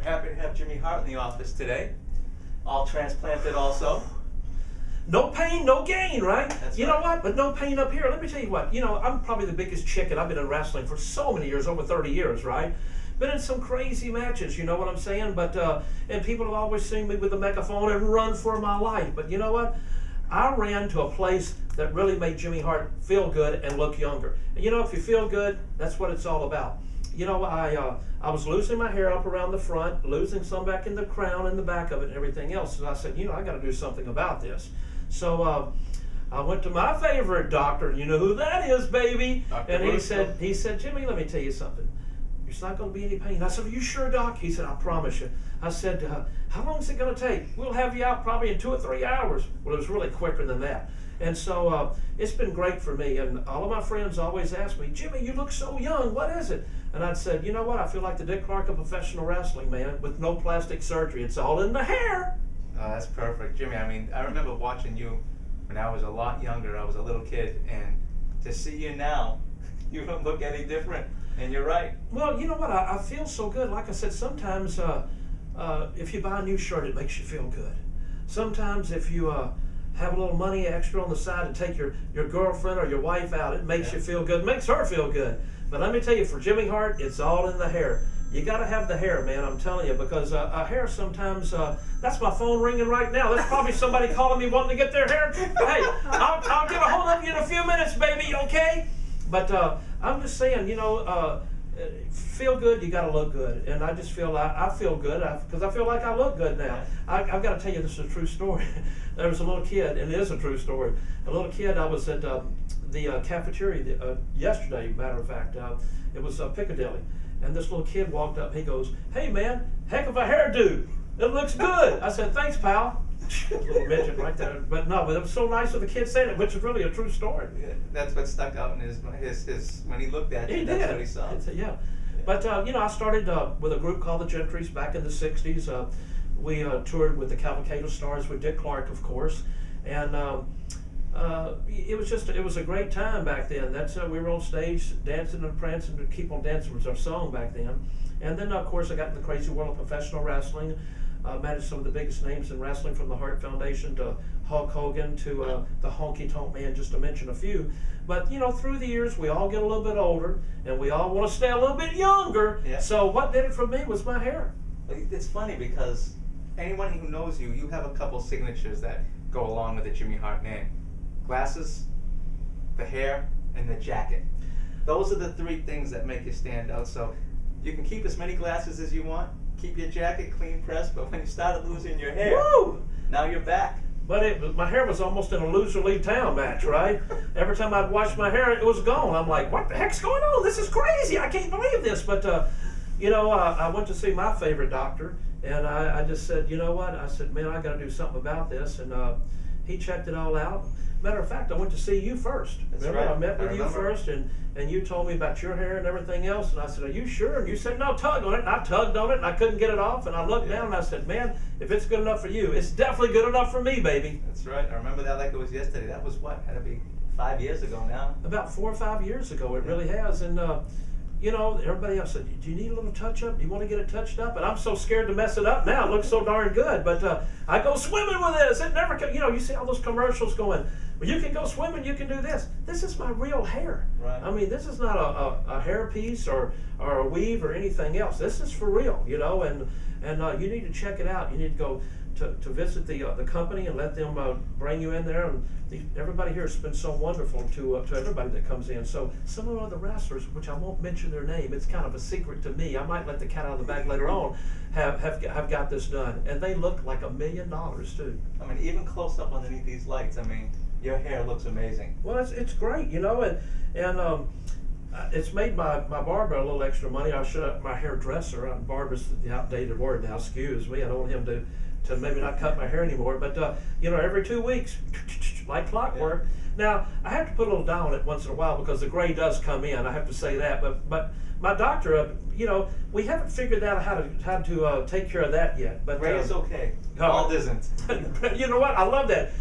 We're happy to have Jimmy Hart in the office today. All transplanted also. No pain, no gain, right? That's you right. know what? But no pain up here. Let me tell you what. You know, I'm probably the biggest chicken. I've been in wrestling for so many years, over 30 years, right? Been in some crazy matches, you know what I'm saying? But and people have always seen me with the megaphone and run for my life. But you know what? I ran to a place that really made Jimmy Hart feel good and look younger. And you know, if you feel good, that's what it's all about. You know, I was losing my hair up around the front, losing some back in the crown and the back of it and everything else. And I said, you know, I got to do something about this. So I went to my favorite doctor. You know who that is, baby? Dr. And Barusco. he said, Jimmy, let me tell you something. There's not going to be any pain. I said, are you sure, Doc? He said, I promise you. I said, how long is it going to take? We'll have you out probably in 2 or 3 hours. Well, it was really quicker than that. And so it's been great for me. And all of my friends always ask me, Jimmy, you look so young. What is it? And I'd said, you know what? I feel like the Dick Clark of professional wrestling, man, with no plastic surgery. It's all in the hair. Oh, that's perfect. Jimmy, I mean, I remember watching you when I was a lot younger. I was a little kid. And to see you now, you don't look any different. And you're right. Well, you know what? I feel so good. Like I said, sometimes if you buy a new shirt, it makes you feel good. Sometimes if you have a little money extra on the side to take your girlfriend or your wife out, it makes you feel good. It makes her feel good. But let me tell you, for Jimmy Hart, it's all in the hair. You got to have the hair, man, I'm telling you, because hair sometimes, that's my phone ringing right now. That's probably somebody calling me wanting to get their hair. Hey, I'll get a hold of you in a few minutes, baby, okay? But I'm just saying, you know, feel good, you got to look good. And I just feel, I feel good because I feel like I look good now. I've got to tell you, this is a true story. There was a little kid, and it is a true story. A little kid, I was at the cafeteria yesterday, matter of fact. It was Piccadilly. And this little kid walked up, he goes, hey man, heck of a hairdo. It looks good. I said, thanks, pal. Little midget right there. But no, but it was so nice of the kid saying it, which is really a true story. Yeah, that's what stuck out in his when he looked at you. He That's did. what he saw. Yeah. But you know, I started with a group called the Gentrys back in the 60s. We toured with the Cavalcade of Stars with Dick Clark, of course. And it was a great time back then. That's we were on stage dancing and prancing to Keep on Dancing was our song back then. And then of course I got in the crazy world of professional wrestling. Managed some of the biggest names in wrestling, from the Hart Foundation to Hulk Hogan to the Honky Tonk Man, just to mention a few. But you know, through the years we all get a little bit older and we all want to stay a little bit younger. Yeah. So what did it for me was my hair. It's funny because anyone who knows you, you have a couple signatures that go along with the Jimmy Hart name. Glasses, the hair, and the jacket. Those are the 3 things that make you stand out. So you can keep as many glasses as you want, keep your jacket clean pressed, but when you started losing your hair, Woo! now you're back. But my hair was almost in a loser leave town match, right? Every time I'd wash my hair, it was gone. I'm like, what the heck's going on? This is crazy. I can't believe this. But, you know, I went to see my favorite doctor, and I just said, you know what? I said, man, I got to do something about this. And he checked it all out. Matter of fact, I went to see you first. That's Remember, right. I met with you remember. first, and you told me about your hair and everything else, and I said, are you sure? And you said, no, tug on it. And I tugged on it, and I couldn't get it off, and I looked down, and I said, man, if it's good enough for you, it's definitely good enough for me, baby. That's right. I remember that like it was yesterday. That was what? Had to be 5 years ago now. About 4 or 5 years ago, it really has. And you know, everybody else said, do you need a little touch up? Do you want to get it touched up? And I'm so scared to mess it up now. It looks so darn good. But I go swimming with this. It never, you know, you see all those commercials going, well, you can go swimming, you can do this. This is my real hair. Right. I mean, this is not a hair piece or a weave or anything else. This is for real, you know, and you need to check it out. You need to go to visit the company and let them bring you in there. And everybody here has been so wonderful to everybody that comes in. So some of the other wrestlers, which I won't mention their name, it's kind of a secret to me. I might let the cat out of the bag later on. Have got this done, and they look like $1 million too. I mean, even close up underneath these lights. I mean, your hair looks amazing. Well, it's great, you know, and it's made my barber a little extra money. I should my hairdresser. Barber's the outdated word now. Excuse me. I don't want him to maybe not cut my hair anymore. But you know, every 2 weeks, like clockwork. Yeah. Now I have to put a little down on it once in a while because the gray does come in. I have to say that. But my doctor, you know, we haven't figured out how to take care of that yet. But gray is okay. Bald isn't. You know what? I love that.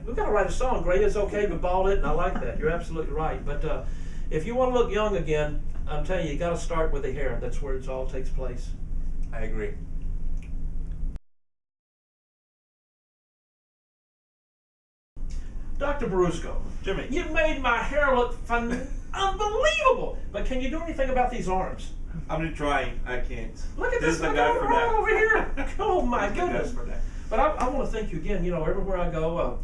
We've got to write a song. Gray is okay, but bald isn't. I like that. You're absolutely right. But if you want to look young again, I'm telling you, you got to start with the hair. That's where it all takes place. I agree. Dr. Barusco, Jimmy. you made my hair look unbelievable. But can you do anything about these arms? I'm gonna try. I can't. Look at this. Is the Look guy at for right that. over here. Oh my He's the guy goodness. for that. But I want to thank you again. You know, everywhere I go,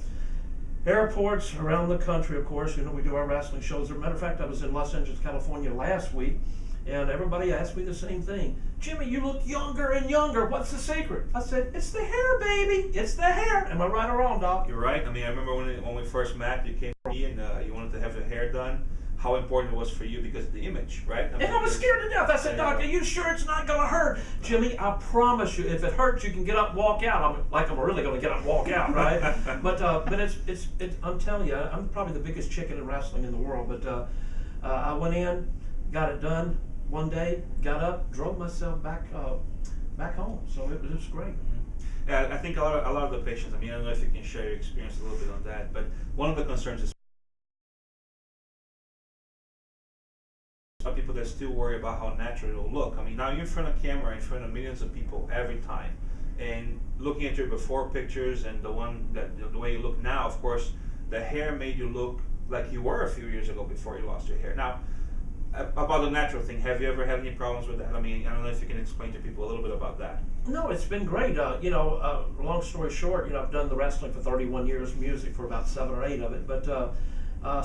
airports around the country, of course, you know, we do our wrestling shows. As a matter of fact, I was in Los Angeles, California last week, and everybody asked me the same thing. Jimmy, you look younger and younger. What's the secret? I said, it's the hair, baby. It's the hair. Am I right or wrong, Doc? You're right. I mean, I remember when we first met, you came to me and you wanted to have your hair done. How important it was for you because of the image, right? And I was scared to death. I said, Doc, are you sure it's not going to hurt? Jimmy, I promise you, if it hurts, you can get up and walk out. I'm really going to get up and walk out, right? but I'm telling you, I'm probably the biggest chicken in wrestling in the world. But I went in, got it done one day, got up, drove myself back home. So it was great. Yeah, I think a lot of the patients, I mean, I don't know if you can share your experience a little bit on that, but one of the concerns is some people that still worry about how natural it'll look. I mean, now you're in front of camera, in front of millions of people every time, and looking at your before pictures and the way you look now, of course, the hair made you look like you were a few years ago before you lost your hair. Now, about the natural thing, have you ever had any problems with that? I mean, I don't know if you can explain to people a little bit about that. No, it's been great. Long story short, you know, I've done the wrestling for 31 years, music for about 7 or 8 of it, but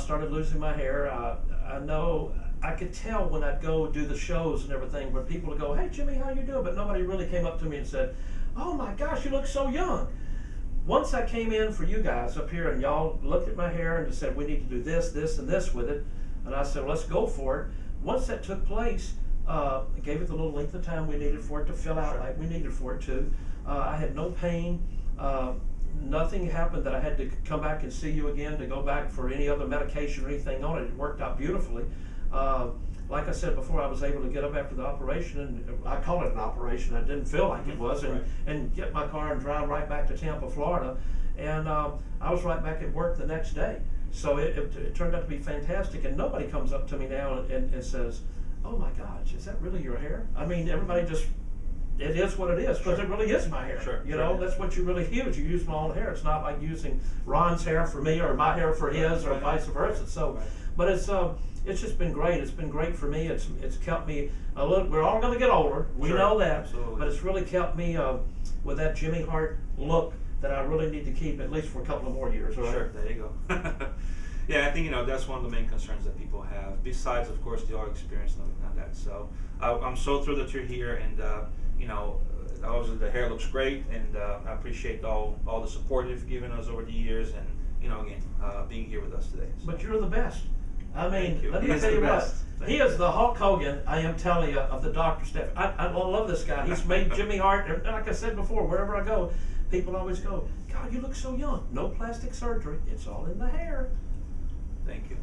started losing my hair. I know I could tell when I'd go do the shows and everything, where people would go, hey, Jimmy, how you doing? But nobody really came up to me and said, oh my gosh, you look so young. Once I came in for you guys up here and y'all looked at my hair and said, we need to do this, this, and this with it, and I said, well, let's go for it. Once that took place, I gave it the little length of time we needed for it to fill out like we needed for it to. I had no pain. Nothing happened that I had to come back and see you again to go back for any other medication or anything on it. It worked out beautifully. Like I said before, I was able to get up after the operation, and I call it an operation. I didn't feel like it was, and get my car and drive right back to Tampa, Florida. And I was right back at work the next day. So it turned out to be fantastic, and nobody comes up to me now and says, oh my gosh, is that really your hair? I mean, everybody just, it is what it is, because it really is my hair. Sure. You know, that's what you really use. You use my own hair. It's not like using Ron's hair for me or my hair for his or vice versa. So, but it's just been great. It's been great for me. It's kept me a little. We're all going to get older. We know that. Absolutely. But it's really kept me with that Jimmy Hart look that I really need to keep at least for a couple of more years. Right? Sure. There you go. Yeah, I think that's one of the main concerns that people have. Besides, of course, the all experience and everything like that. So I'm so thrilled that you're here, and obviously the hair looks great, and I appreciate all the support you've given us over the years, and again being here with us today. So. But you're the best. I mean, let me tell you what. He you. is the Hulk Hogan, I am telling you, of the doctor staff. I love this guy. He's made Jimmy Hart, and like I said before, wherever I go, people always go, God, you look so young. No plastic surgery. It's all in the hair. Thank you.